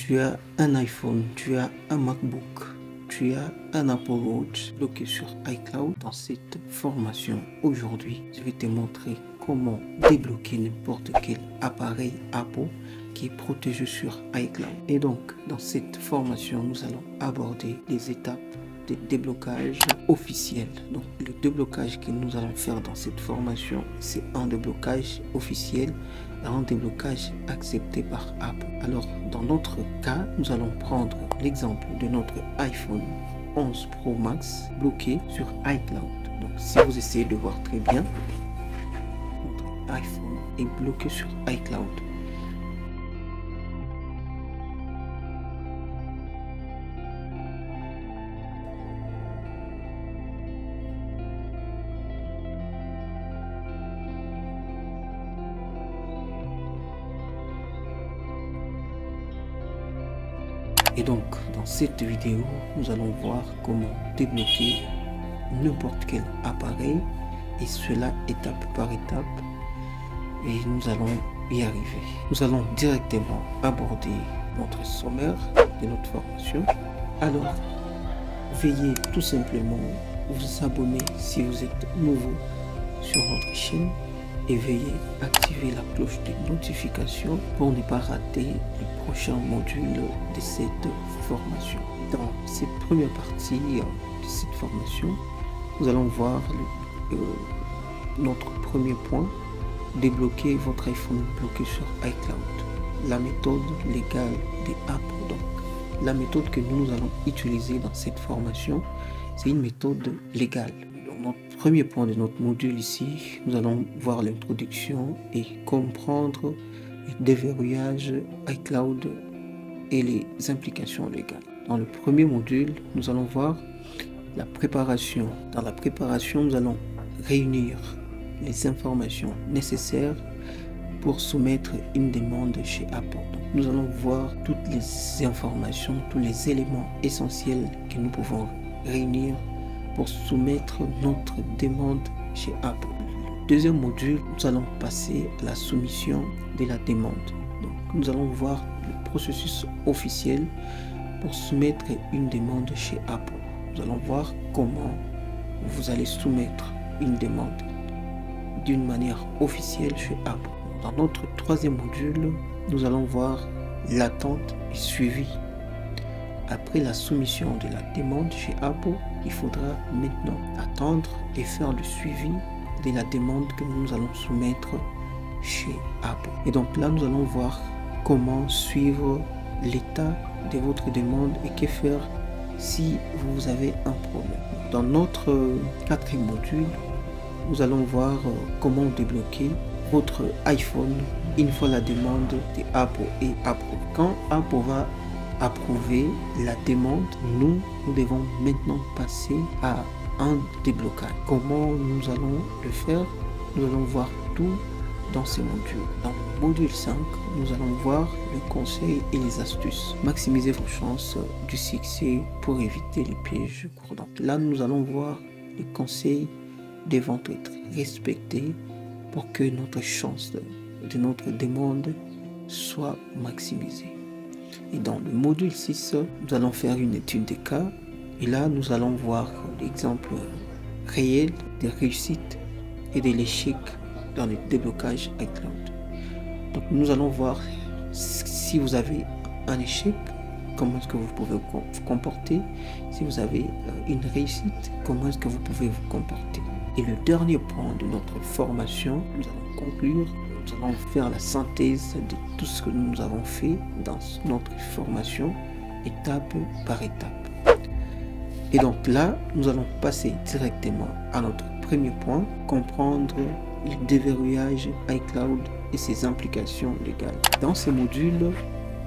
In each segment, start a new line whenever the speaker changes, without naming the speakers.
tu as un iPhone, tu as un MacBook, tu as un Apple Watch bloqué sur iCloud. Dans cette formation aujourd'hui, je vais te montrer comment débloquer n'importe quel appareil Apple qui est protégé sur iCloud. Et donc, dans cette formation, nous allons aborder les étapes de déblocage officiel. Donc, le déblocage que nous allons faire dans cette formation, c'est un déblocage officiel, un déblocage accepté par Apple. Alors, dans notre cas, nous allons prendre l'exemple de notre iPhone 11 Pro Max bloqué sur iCloud. Donc, si vous essayez de voir très bien, notre iPhone est bloqué sur iCloud. Et donc, dans cette vidéo, nous allons voir comment débloquer n'importe quel appareil, et cela étape par étape, et nous allons y arriver. Nous allons directement aborder notre sommaire de notre formation. Alors, veuillez tout simplement vous abonner si vous êtes nouveau sur notre chaîne, et veuillez activer la cloche de notification pour ne pas rater les prochains modules de cette formation. Dans cette première partie de cette formation, nous allons voir notre premier point: débloquer votre iPhone bloqué sur iCloud. La méthode légale des Apple. Donc, la méthode que nous allons utiliser dans cette formation, c'est une méthode légale. Notre premier point de notre module ici, nous allons voir l'introduction et comprendre le déverrouillage iCloud et les implications légales. Dans le premier module, nous allons voir la préparation. Dans la préparation, nous allons réunir les informations nécessaires pour soumettre une demande chez Apple. Donc, nous allons voir toutes les informations, tous les éléments essentiels que nous pouvons réunir pour soumettre notre demande chez Apple. Le deuxième module, nous allons passer à la soumission de la demande. Donc, nous allons voir le processus officiel pour soumettre une demande chez Apple. Nous allons voir comment vous allez soumettre une demande d'une manière officielle chez Apple. Dans notre troisième module, nous allons voir l'attente et suivi. Après la soumission de la demande chez Apple, il faudra maintenant attendre et faire le suivi de la demande que nous allons soumettre chez Apple. Et donc là, nous allons voir comment suivre l'état de votre demande et que faire si vous avez un problème. Dans notre quatrième module, nous allons voir comment débloquer votre iPhone une fois la demande de Apple est approuvée. Quand Apple va approuver la demande, nous devons maintenant passer à un déblocage. Comment nous allons le faire? Nous allons voir tout dans ces modules. Dans le module 5, nous allons voir le conseil et les astuces. Maximiser vos chances du succès pour éviter les pièges courants. Là, nous allons voir les conseils devant être respectés pour que notre chance de notre demande soit maximisée. Et dans le module 6, nous allons faire une étude de cas. Et là, nous allons voir l'exemple réel des réussites et de l'échec dans le déblocage iCloud. Donc, nous allons voir si vous avez un échec, comment est-ce que vous pouvez vous comporter. Si vous avez une réussite, comment est-ce que vous pouvez vous comporter. Et le dernier point de notre formation, nous allons conclure. Nous allons faire la synthèse de tout ce que nous avons fait dans notre formation, étape par étape. Et donc là, nous allons passer directement à notre premier point, comprendre le déverrouillage iCloud et ses implications légales. Dans ce module,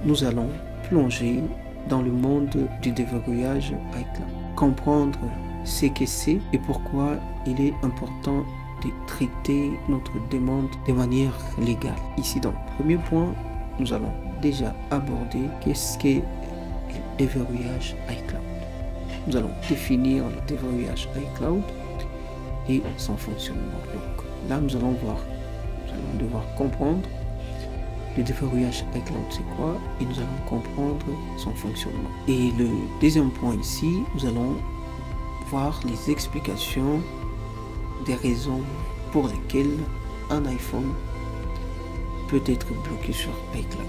nous allons plonger dans le monde du déverrouillage iCloud, comprendre ce que c'est et pourquoi il est important de traiter notre demande de manière légale. Ici, dans le premier point, nous allons déjà aborder qu'est-ce qu'est le déverrouillage iCloud. Nous allons définir le déverrouillage iCloud et son fonctionnement. Donc là, nous allons devoir comprendre Le déverrouillage iCloud, c'est quoi? Et nous allons comprendre son fonctionnement. Et le deuxième point ici, nous allons voir les explications des raisons pour lesquelles un iPhone peut être bloqué sur iCloud.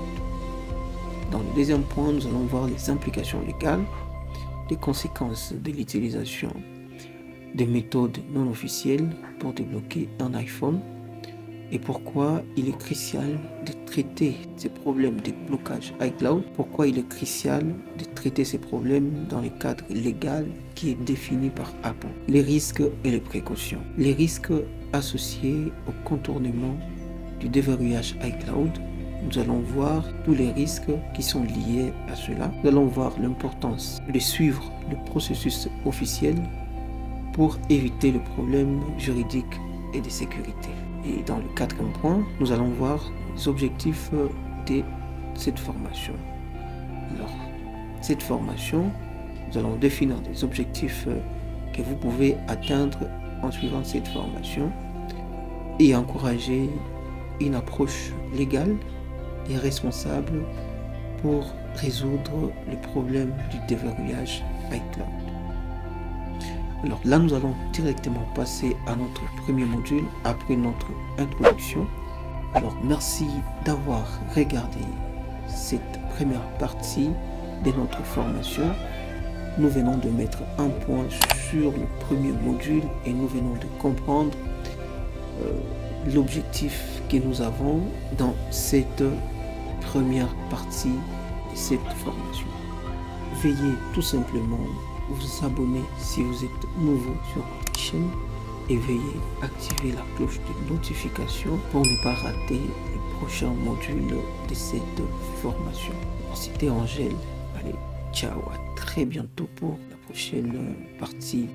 Dans le deuxième point, nous allons voir les implications légales, les conséquences de l'utilisation des méthodes non officielles pour débloquer un iPhone et pourquoi il est crucial de traiter ces problèmes de blocage iCloud, pourquoi il est crucial de traiter ces problèmes dans le cadre légal qui est défini par Apple. Les risques et les précautions. Les risques associés au contournement du déverrouillage iCloud. Nous allons voir tous les risques qui sont liés à cela. Nous allons voir l'importance de suivre le processus officiel pour éviter le problème juridique et de sécurité. Et dans le quatrième point, nous allons voir les objectifs de cette formation. Alors, cette formation, nous allons définir des objectifs que vous pouvez atteindre en suivant cette formation et encourager une approche légale et responsable pour résoudre le problème du déverrouillage iCloud. Alors là, nous allons directement passer à notre premier module après notre introduction. Alors merci d'avoir regardé cette première partie de notre formation. Nous venons de mettre un point sur le premier module et nous venons de comprendre l'objectif que nous avons dans cette première partie de cette formation. Veuillez tout simplement vous abonner si vous êtes nouveau sur notre chaîne et veuillez activer la cloche de notification pour ne pas rater les prochains modules de cette formation. C'était Angèle. Allez, ciao, à très bientôt pour la prochaine partie.